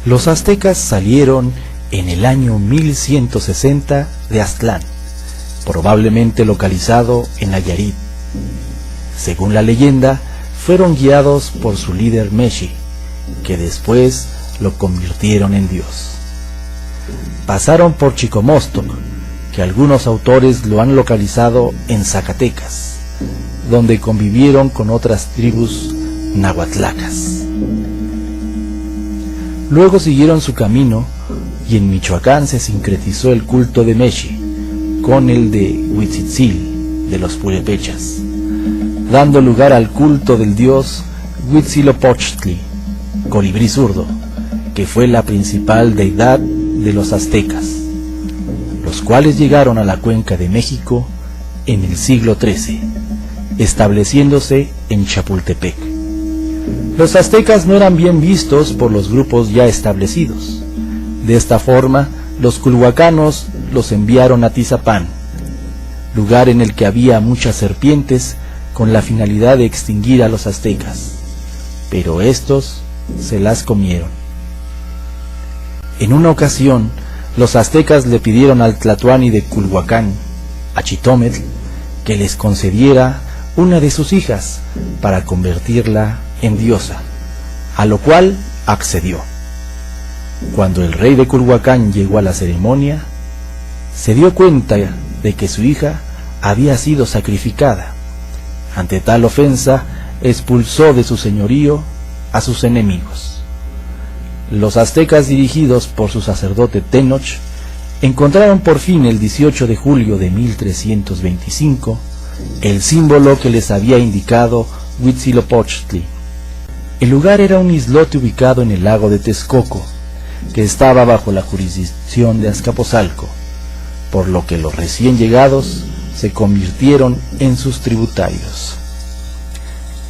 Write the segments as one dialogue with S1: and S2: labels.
S1: Los aztecas salieron en el año 1160 de Aztlán, probablemente localizado en Nayarit. Según la leyenda, fueron guiados por su líder Meshi, que después lo convirtieron en dios. Pasaron por Chicomostoc, que algunos autores lo han localizado en Zacatecas, donde convivieron con otras tribus nahuatlacas. Luego siguieron su camino y en Michoacán se sincretizó el culto de Meshi con el de Huitzitzil de los purépechas, dando lugar al culto del dios Huitzilopochtli, colibrí zurdo, que fue la principal deidad de los aztecas, los cuales llegaron a la cuenca de México en el siglo XIII, estableciéndose en Chapultepec. Los aztecas no eran bien vistos por los grupos ya establecidos. De esta forma, los culhuacanos los enviaron a Tizapán, lugar en el que había muchas serpientes, con la finalidad de extinguir a los aztecas, pero estos se las comieron. En una ocasión, los aztecas le pidieron al tlatoani de Culhuacán, a Chitómetl, que les concediera una de sus hijas para convertirla en diosa, a lo cual accedió. Cuando el rey de Culhuacán llegó a la ceremonia, se dio cuenta de que su hija había sido sacrificada. Ante tal ofensa, expulsó de su señorío a sus enemigos. Los aztecas, dirigidos por su sacerdote Tenoch, encontraron por fin el 18 de julio de 1325 el símbolo que les había indicado Huitzilopochtli. El lugar era un islote ubicado en el lago de Texcoco, que estaba bajo la jurisdicción de Azcapotzalco, por lo que los recién llegados se convirtieron en sus tributarios.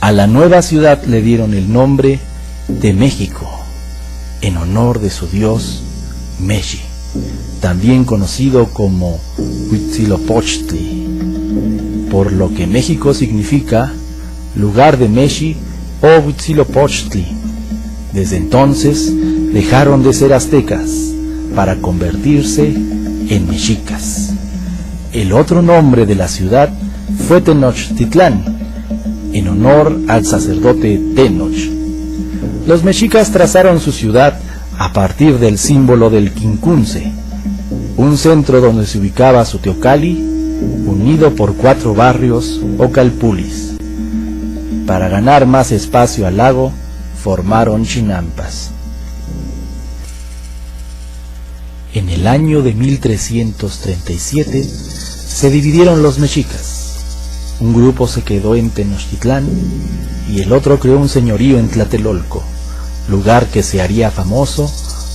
S1: A la nueva ciudad le dieron el nombre de México, en honor de su dios Meshi, también conocido como Huitzilopochtli, por lo que México significa lugar de Meshi o Huitzilopochtli. Desde entonces dejaron de ser aztecas para convertirse en mexicas. El otro nombre de la ciudad fue Tenochtitlán, en honor al sacerdote Tenoch. Los mexicas trazaron su ciudad a partir del símbolo del quincunce, un centro donde se ubicaba su teocalli, unido por 4 barrios o calpulis. Para ganar más espacio al lago, formaron chinampas. En el año de 1337 se dividieron los mexicas. Un grupo se quedó en Tenochtitlán y el otro creó un señorío en Tlatelolco, lugar que se haría famoso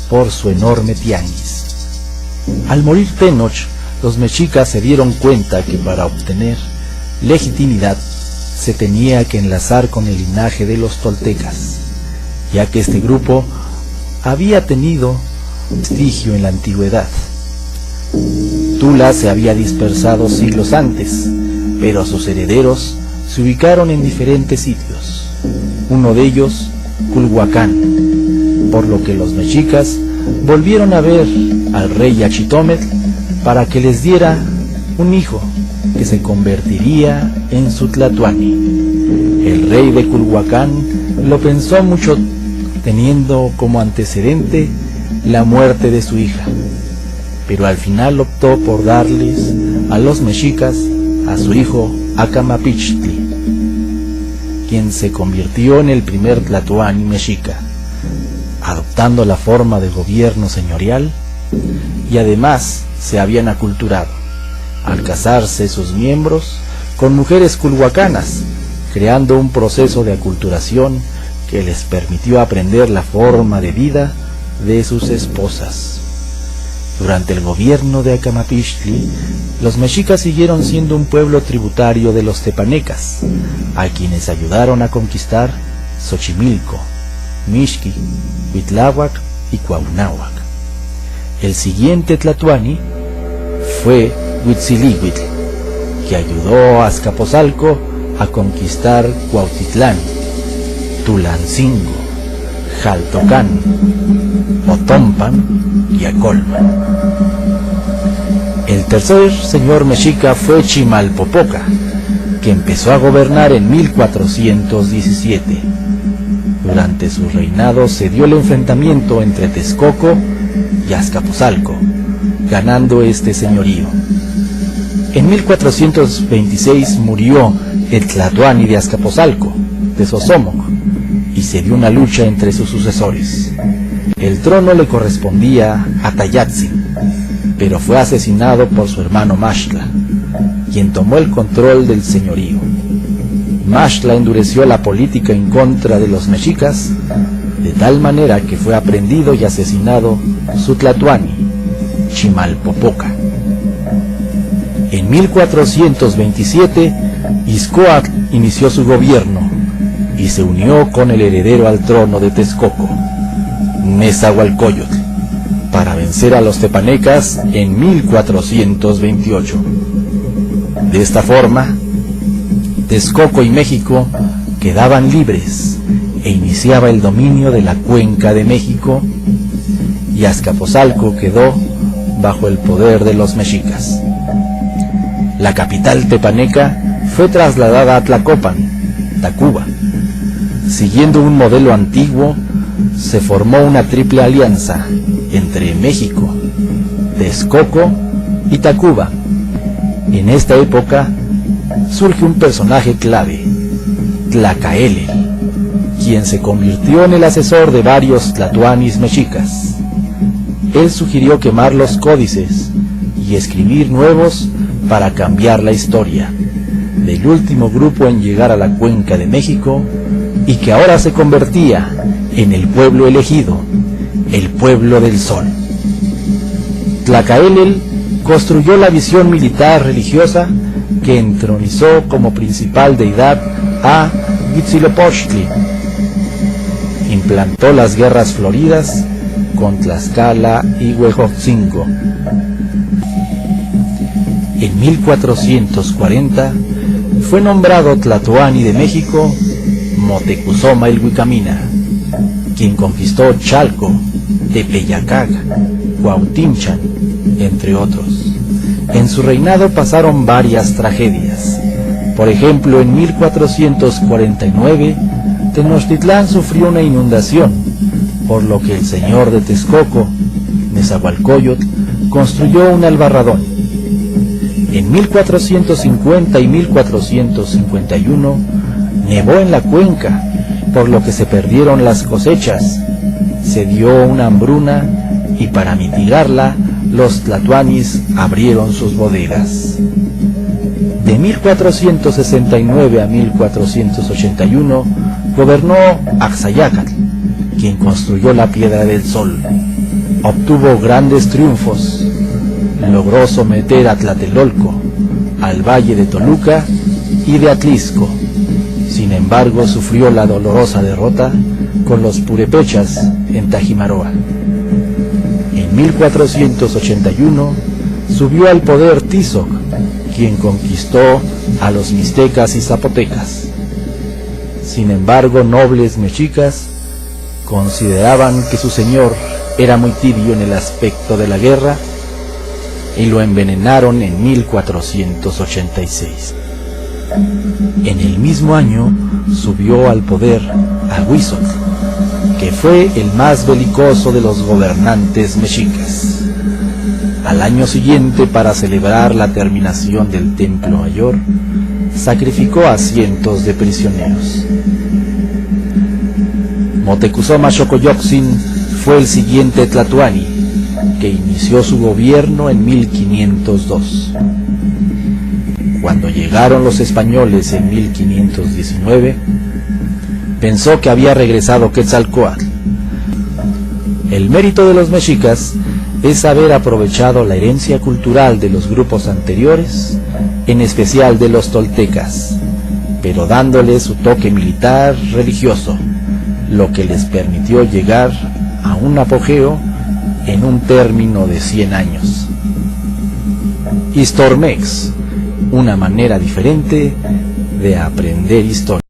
S1: por su enorme tianguis. Al morir Tenoch, los mexicas se dieron cuenta que para obtener legitimidad se tenía que enlazar con el linaje de los toltecas, ya que este grupo había tenido prestigio en la antigüedad. Tula se había dispersado siglos antes, pero sus herederos se ubicaron en diferentes sitios, uno de ellos Culhuacán, por lo que los mexicas volvieron a ver al rey Achitometl para que les diera un hijo que se convertiría en su tlatoani. El rey de Culhuacán lo pensó mucho, teniendo como antecedente la muerte de su hija, pero al final optó por darles a los mexicas a su hijo Acamapichtli, quien se convirtió en el primer tlatoani mexica, adoptando la forma de gobierno señorial, y además se habían aculturado, al casarse sus miembros con mujeres culhuacanas, creando un proceso de aculturación que les permitió aprender la forma de vida de sus esposas. Durante el gobierno de Acamapichtli, los mexicas siguieron siendo un pueblo tributario de los tepanecas, a quienes ayudaron a conquistar Xochimilco, Mixqui, Huitláhuac y Cuauhnáhuac. El siguiente tlatoani fue Huitzilihuitl, que ayudó a Azcapotzalco a conquistar Cuautitlán, Tulancingo, Jaltocán, Totompan y a Colman. El tercer señor mexica fue Chimalpopoca, que empezó a gobernar en 1417. Durante su reinado se dio el enfrentamiento entre Texcoco y Azcapotzalco, ganando este señorío. En 1426 murió el Tlatoani de Azcapotzalco, de Sosomoc, y se dio una lucha entre sus sucesores. El trono le correspondía a Tayatzin, pero fue asesinado por su hermano Maxtla, quien tomó el control del señorío. Maxtla endureció la política en contra de los mexicas, de tal manera que fue aprehendido y asesinado su Tlatoani, Chimalpopoca. En 1427, Ixcoatl inició su gobierno y se unió con el heredero al trono de Texcoco, Nezahualcóyotl, para vencer a los tepanecas en 1428. De esta forma, Texcoco y México quedaban libres e iniciaba el dominio de la Cuenca de México, y Azcapotzalco quedó bajo el poder de los mexicas. La capital tepaneca fue trasladada a Tlacopan, Tacuba. Siguiendo un modelo antiguo, se formó una triple alianza entre México, Texcoco y Tacuba. En esta época surge un personaje clave, Tlacaelel, quien se convirtió en el asesor de varios tlatoanis mexicas. Él sugirió quemar los códices y escribir nuevos para cambiar la historia del último grupo en llegar a la Cuenca de México, y que ahora se convertía en el pueblo elegido, el pueblo del sol. Tlacaelel construyó la visión militar religiosa que entronizó como principal deidad a Huitzilopochtli. Implantó las guerras floridas con Tlaxcala y Huejotzingo. En 1440 fue nombrado Tlatoani de México Motecuzoma el Huicamina, quien conquistó Chalco, Tepeyacac, Cuautinchan, entre otros. En su reinado pasaron varias tragedias. Por ejemplo, en 1449, Tenochtitlán sufrió una inundación, por lo que el señor de Texcoco, Nezahualcóyotl, construyó un albarradón. En 1450 y 1451 nevó en la cuenca, por lo que se perdieron las cosechas. Se dio una hambruna y para mitigarla, los tlatoanis abrieron sus bodegas. De 1469 a 1481 gobernó Axayácatl, quien construyó la Piedra del Sol. Obtuvo grandes triunfos. Logró someter a Tlatelolco, al valle de Toluca y de Atlisco. Sin embargo, sufrió la dolorosa derrota con los purépechas en Tajimaroa. En 1481 subió al poder Tizoc, quien conquistó a los mixtecas y zapotecas. Sin embargo, nobles mexicas consideraban que su señor era muy tibio en el aspecto de la guerra y lo envenenaron en 1486. En el mismo año subió al poder a Huizotl, que fue el más belicoso de los gobernantes mexicas. Al año siguiente, para celebrar la terminación del Templo Mayor, sacrificó a cientos de prisioneros. Motecuzoma Xocoyotzin fue el siguiente tlatoani, que inició su gobierno en 1502. Cuando llegaron los españoles en 1519, pensó que había regresado Quetzalcóatl. El mérito de los mexicas es haber aprovechado la herencia cultural de los grupos anteriores, en especial de los toltecas, pero dándole su toque militar religioso, lo que les permitió llegar a un apogeo en un término de 100 años. Histormex, una manera diferente de aprender historia.